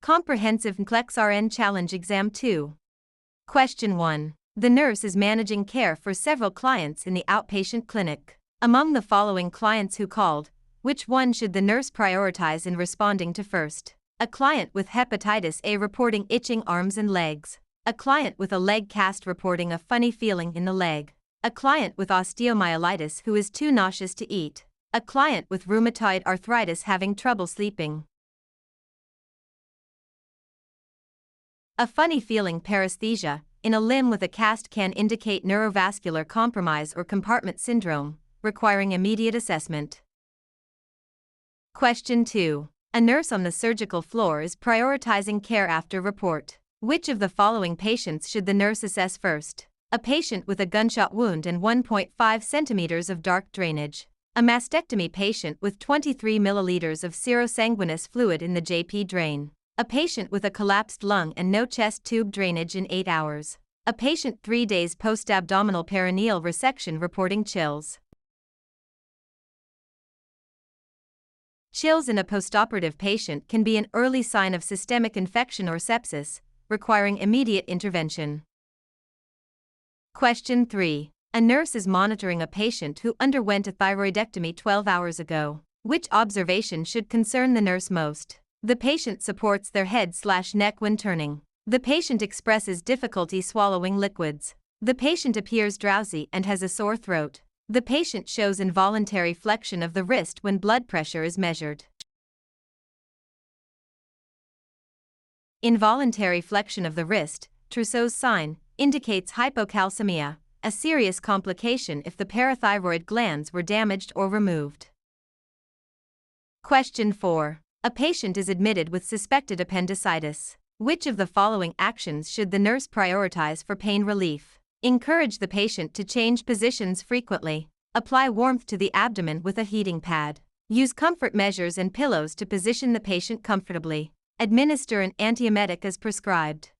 Comprehensive NCLEX RN Challenge Exam 2. Question 1. The nurse is managing care for several clients in the outpatient clinic. Among the following clients who called, which one should the nurse prioritize in responding to first? A client with hepatitis A reporting itching arms and legs. A client with a leg cast reporting a funny feeling in the leg. A client with osteomyelitis who is too nauseous to eat. A client with rheumatoid arthritis having trouble sleeping. A funny feeling paresthesia in a limb with a cast can indicate neurovascular compromise or compartment syndrome, requiring immediate assessment. Question 2. A nurse on the surgical floor is prioritizing care after report. Which of the following patients should the nurse assess first? A patient with a gunshot wound and 1.5 centimeters of dark drainage. A mastectomy patient with 23 milliliters of serosanguinous fluid in the JP drain. A patient with a collapsed lung and no chest tube drainage in 8 hours. A patient 3 days post-abdominal perineal resection reporting chills. Chills in a postoperative patient can be an early sign of systemic infection or sepsis, requiring immediate intervention. Question 3. A nurse is monitoring a patient who underwent a thyroidectomy 12 hours ago. Which observation should concern the nurse most? The patient supports their head/neck when turning. The patient expresses difficulty swallowing liquids. The patient appears drowsy and has a sore throat. The patient shows involuntary flexion of the wrist when blood pressure is measured. Involuntary flexion of the wrist, Trousseau's sign, indicates hypocalcemia, a serious complication if the parathyroid glands were damaged or removed. Question 4. A patient is admitted with suspected appendicitis. Which of the following actions should the nurse prioritize for pain relief? Encourage the patient to change positions frequently. Apply warmth to the abdomen with a heating pad. Use comfort measures and pillows to position the patient comfortably. Administer an antiemetic as prescribed.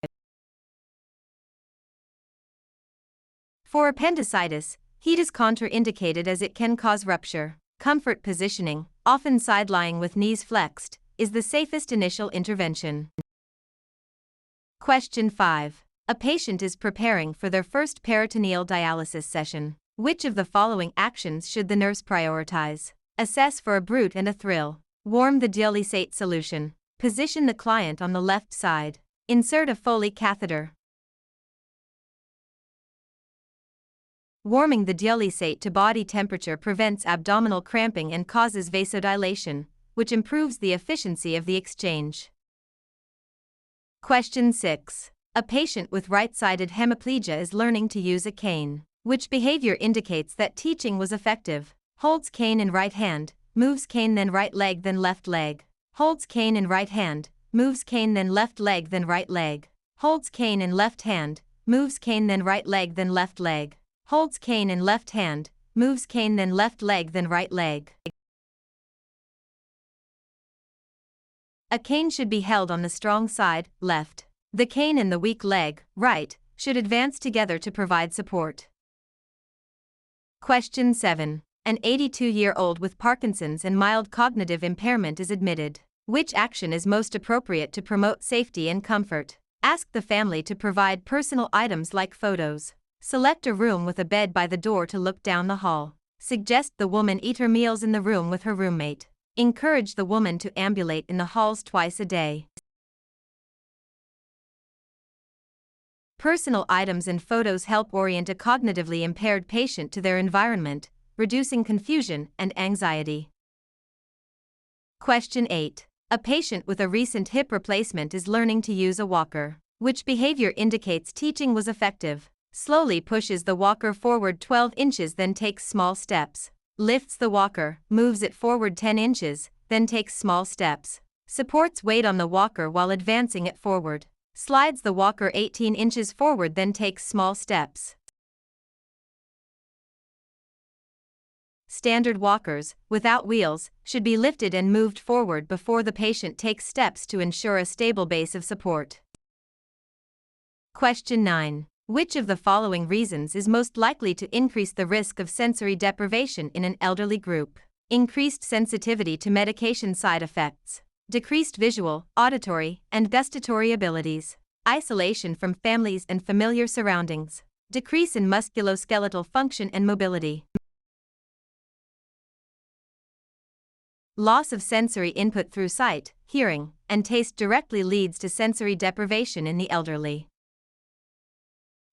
For appendicitis, heat is contraindicated as it can cause rupture. Comfort positioning, often side-lying with knees flexed, is the safest initial intervention. Question 5. A patient is preparing for their first peritoneal dialysis session. Which of the following actions should the nurse prioritize? Assess for a bruit and a thrill. Warm the dialysate solution. Position the client on the left side. Insert a Foley catheter. Warming the dialysate to body temperature prevents abdominal cramping and causes vasodilation, which improves the efficiency of the exchange. Question 6. A patient with right-sided hemiplegia is learning to use a cane. Which behavior indicates that teaching was effective? Holds cane in right hand, moves cane then right leg then left leg. Holds cane in right hand, moves cane then left leg then right leg. Holds cane in left hand, moves cane then right leg then left leg. Holds cane in left hand, moves cane then left leg then right leg. A cane should be held on the strong side, left. The cane and the weak leg, right, should advance together to provide support. Question 7. An 82-year-old with Parkinson's and mild cognitive impairment is admitted. Which action is most appropriate to promote safety and comfort? Ask the family to provide personal items like photos. Select a room with a bed by the door to look down the hall. Suggest the woman eat her meals in the room with her roommate. Encourage the woman to ambulate in the halls twice a day. Personal items and photos help orient a cognitively impaired patient to their environment, reducing confusion and anxiety. Question 8. A patient with a recent hip replacement is learning to use a walker. Which behavior indicates teaching was effective? Slowly pushes the walker forward 12 inches then takes small steps. Lifts the walker, moves it forward 10 inches, then takes small steps. Supports weight on the walker while advancing it forward. Slides the walker 18 inches forward then takes small steps. Standard walkers, without wheels, should be lifted and moved forward before the patient takes steps to ensure a stable base of support. Question 9. Which of the following reasons is most likely to increase the risk of sensory deprivation in an elderly group? Increased sensitivity to medication side effects. decreased visual, auditory, and gustatory abilities, isolation from families and familiar surroundings, decrease in musculoskeletal function and mobility. Loss of sensory input through sight, hearing, and taste directly leads to sensory deprivation in the elderly.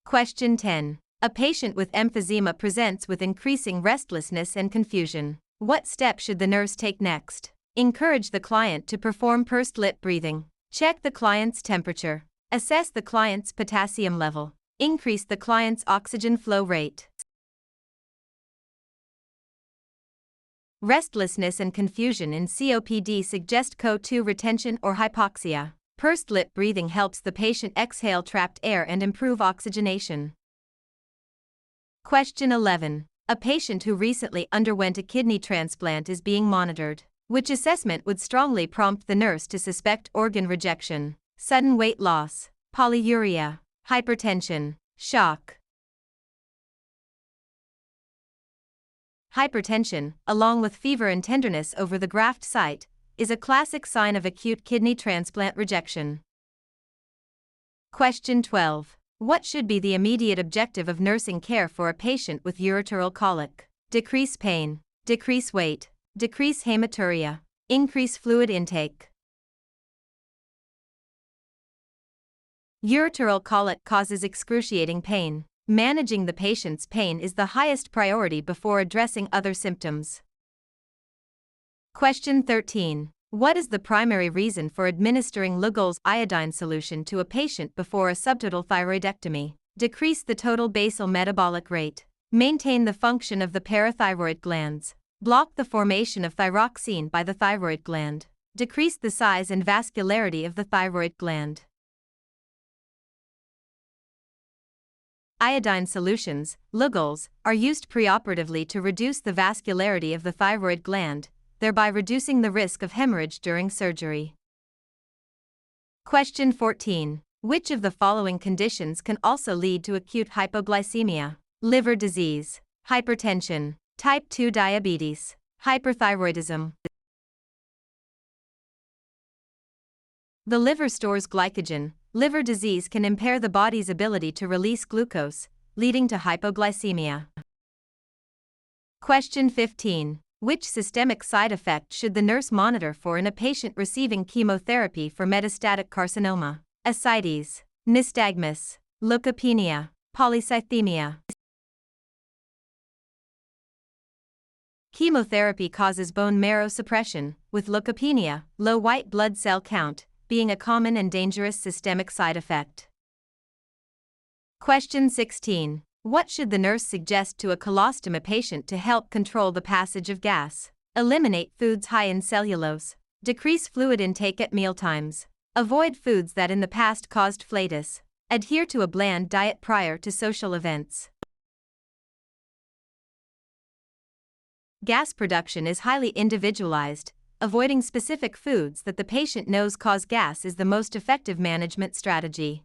Question 10. A patient with emphysema presents with increasing restlessness and confusion. What step should the nurse take next? Encourage the client to perform pursed lip breathing. Check the client's temperature. Assess the client's potassium level. Increase the client's oxygen flow rate. Restlessness and confusion in COPD suggest CO2 retention or hypoxia. Pursed lip breathing helps the patient exhale trapped air and improve oxygenation. Question 11. A patient who recently underwent a kidney transplant is being monitored. Which assessment would strongly prompt the nurse to suspect organ rejection? Sudden weight loss, polyuria, hypertension, shock. Hypertension, along with fever and tenderness over the graft site, is a classic sign of acute kidney transplant rejection. Question 12. What should be the immediate objective of nursing care for a patient with ureteral colic? Decrease pain, decrease weight, decrease hematuria, increase fluid intake. Ureteral colic causes excruciating pain. Managing the patient's pain is the highest priority before addressing other symptoms. Question 13. What is the primary reason for administering Lugol's iodine solution to a patient before a subtotal thyroidectomy? Decrease the total basal metabolic rate. Maintain the function of the parathyroid glands. Block the formation of thyroxine by the thyroid gland. Decrease the size and vascularity of the thyroid gland. Iodine solutions, Lugols, are used preoperatively to reduce the vascularity of the thyroid gland, thereby reducing the risk of hemorrhage during surgery. Question 14. Which of the following conditions can also lead to acute hypoglycemia? Liver disease, hypertension, type 2 diabetes, hyperthyroidism. The liver stores glycogen. Liver disease can impair the body's ability to release glucose, leading to hypoglycemia. Question 15. Which systemic side effect should the nurse monitor for in a patient receiving chemotherapy for metastatic carcinoma? Ascites, nystagmus, leukopenia, polycythemia. Chemotherapy causes bone marrow suppression, with leukopenia, low white blood cell count, being a common and dangerous systemic side effect. Question 16. What should the nurse suggest to a colostoma patient to help control the passage of gas? Eliminate foods high in cellulose. Decrease fluid intake at mealtimes. Avoid foods that in the past caused flatus. Adhere to a bland diet prior to social events. Gas production is highly individualized. Avoiding specific foods that the patient knows cause gas is the most effective management strategy.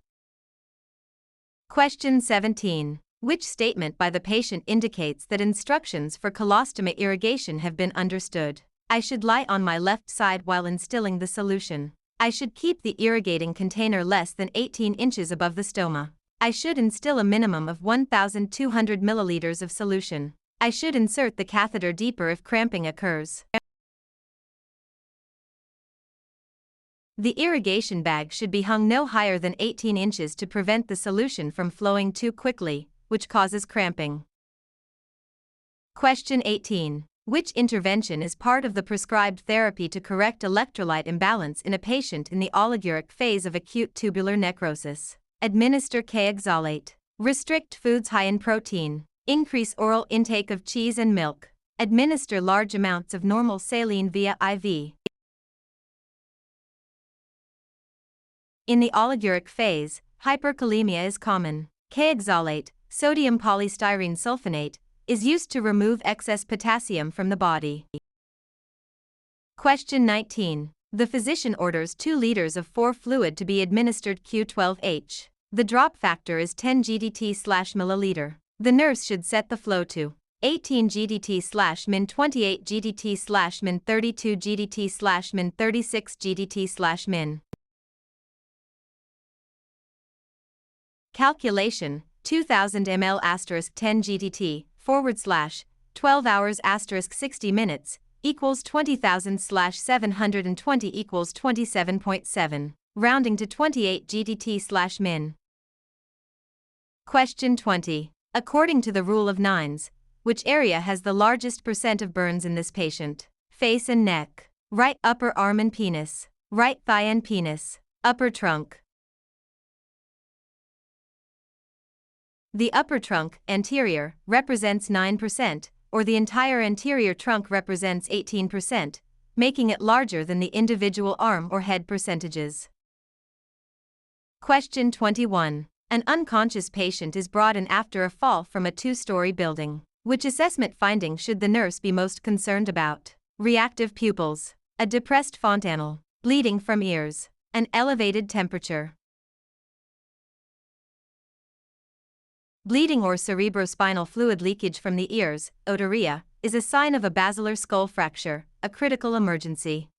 Question 17. Which statement by the patient indicates that instructions for colostoma irrigation have been understood? I should lie on my left side while instilling the solution. I should keep the irrigating container less than 18 inches above the stoma. I should instill a minimum of 1,200 milliliters of solution. I should insert the catheter deeper if cramping occurs. The irrigation bag should be hung no higher than 18 inches to prevent the solution from flowing too quickly, which causes cramping. Question 18. Which intervention is part of the prescribed therapy to correct electrolyte imbalance in a patient in the oliguric phase of acute tubular necrosis? Administer K-oxalate. Restrict foods high in protein. Increase oral intake of cheese and milk. Administer large amounts of normal saline via IV. In the oliguric phase, hyperkalemia is common. K-oxalate, sodium polystyrene sulfonate, is used to remove excess potassium from the body. Question 19. The physician orders 2 liters of 4 fluid to be administered Q12H. The drop factor is 10 GDT/milliliter. The nurse should set the flow to 18 GDT/min 28 GDT/min 32 GDT/min 36 GDT/min. Calculation: 2000 ml * 10 GDT / 12 hours * 60 minutes equals 20,000/720 equals 27.7, rounding to 28 GDT/min. Question 20. According to the rule of nines, which area has the largest percent of burns in this patient? Face and neck, right upper arm and penis, right thigh and penis, upper trunk. The upper trunk, anterior, represents 9%, or the entire anterior trunk represents 18%, making it larger than the individual arm or head percentages. Question 21. An unconscious patient is brought in after a fall from a 2-story building. Which assessment finding should the nurse be most concerned about? Reactive pupils, a depressed fontanelle, bleeding from ears, an elevated temperature. Bleeding or cerebrospinal fluid leakage from the ears, otorrhea, is a sign of a basilar skull fracture, a critical emergency.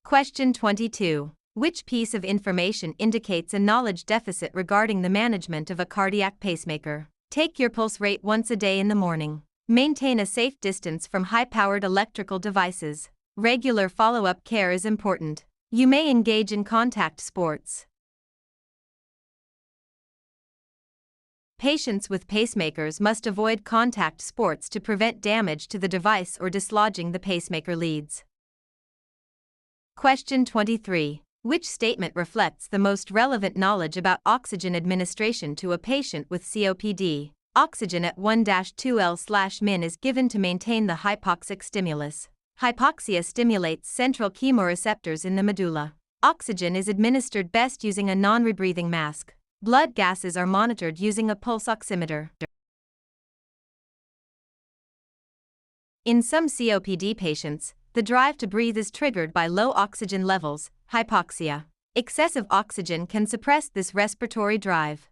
Question 22. Which piece of information indicates a knowledge deficit regarding the management of a cardiac pacemaker? Take your pulse rate once a day in the morning. Maintain a safe distance from high-powered electrical devices. Regular follow-up care is important. You may engage in contact sports. Patients with pacemakers must avoid contact sports to prevent damage to the device or dislodging the pacemaker leads. Question 23. Which statement reflects the most relevant knowledge about oxygen administration to a patient with COPD? Oxygen at 1-2L/min is given to maintain the hypoxic stimulus. Hypoxia stimulates central chemoreceptors in the medulla. Oxygen is administered best using a non-rebreathing mask. Blood gases are monitored using a pulse oximeter. In some COPD patients, the drive to breathe is triggered by low oxygen levels, hypoxia. Excessive oxygen can suppress this respiratory drive.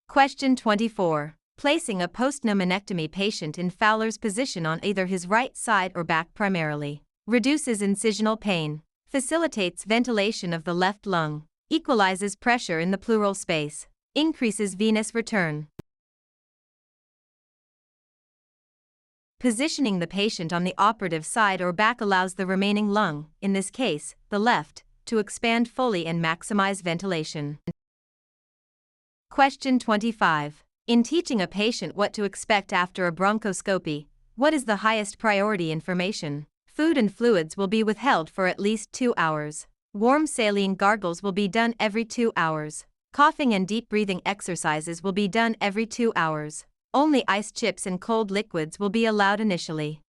Question 24. Placing a postpneumonectomy patient in Fowler's position on either his right side or back primarily reduces incisional pain, facilitates ventilation of the left lung, equalizes pressure in the pleural space, increases venous return. Positioning the patient on the operative side or back allows the remaining lung, in this case, the left, to expand fully and maximize ventilation. Question 25. In teaching a patient what to expect after a bronchoscopy, what is the highest priority information? Food and fluids will be withheld for at least 2 hours. Warm saline gargles will be done every 2 hours. Coughing and deep breathing exercises will be done every 2 hours. Only ice chips and cold liquids will be allowed initially.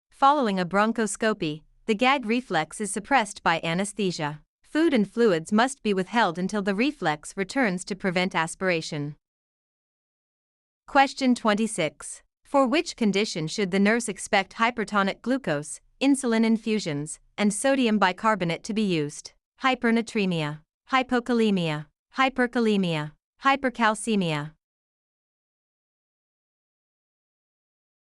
Following a bronchoscopy, the gag reflex is suppressed by anesthesia. Food and fluids must be withheld until the reflex returns to prevent aspiration. Question 26. For which condition should the nurse expect hypertonic glucose, insulin infusions, and sodium bicarbonate to be used? Hypernatremia, hypokalemia, hyperkalemia, hypercalcemia.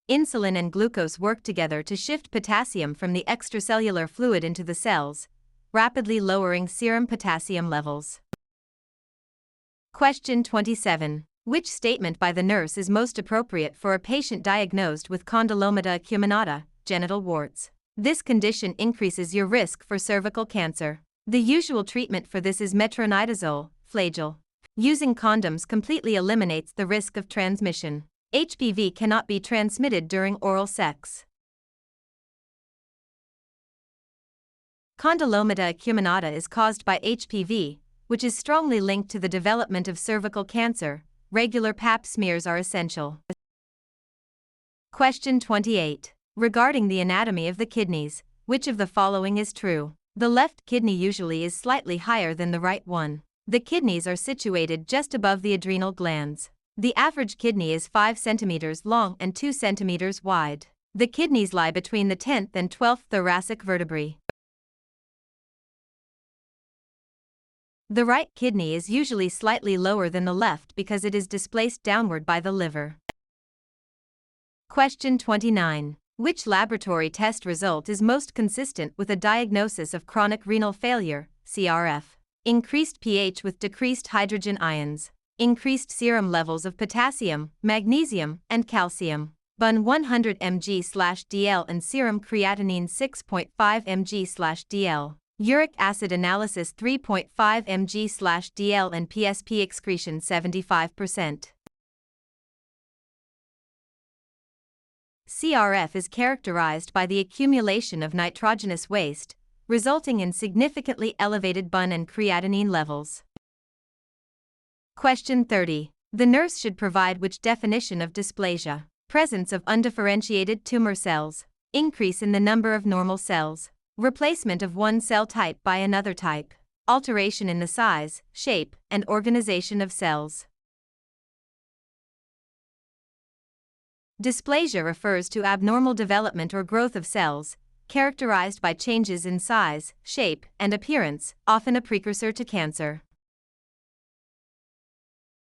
Insulin and glucose work together to shift potassium from the extracellular fluid into the cells, rapidly lowering serum potassium levels. Question 27. Which statement by the nurse is most appropriate for a patient diagnosed with condylomata acuminata, genital warts? This condition increases your risk for cervical cancer. The usual treatment for this is metronidazole, flagyl. Using condoms completely eliminates the risk of transmission. HPV cannot be transmitted during oral sex. Condylomata acuminata is caused by HPV, which is strongly linked to the development of cervical cancer. Regular Pap smears are essential. Question 28. Regarding the anatomy of the kidneys, which of the following is true? The left kidney usually is slightly higher than the right one. The kidneys are situated just above the adrenal glands. The average kidney is 5 cm long and 2 cm wide. The kidneys lie between the 10th and 12th thoracic vertebrae. The right kidney is usually slightly lower than the left because it is displaced downward by the liver. Question 29. Which laboratory test result is most consistent with a diagnosis of chronic renal failure, CRF? Increased pH with decreased hydrogen ions. Increased serum levels of potassium, magnesium, and calcium. BUN 100 mg/dl and serum creatinine 6.5 mg/dl. Uric acid analysis 3.5 mg/dl and PSP excretion 75%. CRF is characterized by the accumulation of nitrogenous waste, resulting in significantly elevated BUN and creatinine levels. Question 30. The nurse should provide which definition of dysplasia? Presence of undifferentiated tumor cells, increase in the number of normal cells, replacement of one cell type by another type, alteration in the size, shape, and organization of cells. Dysplasia refers to abnormal development or growth of cells, characterized by changes in size, shape, and appearance, often a precursor to cancer.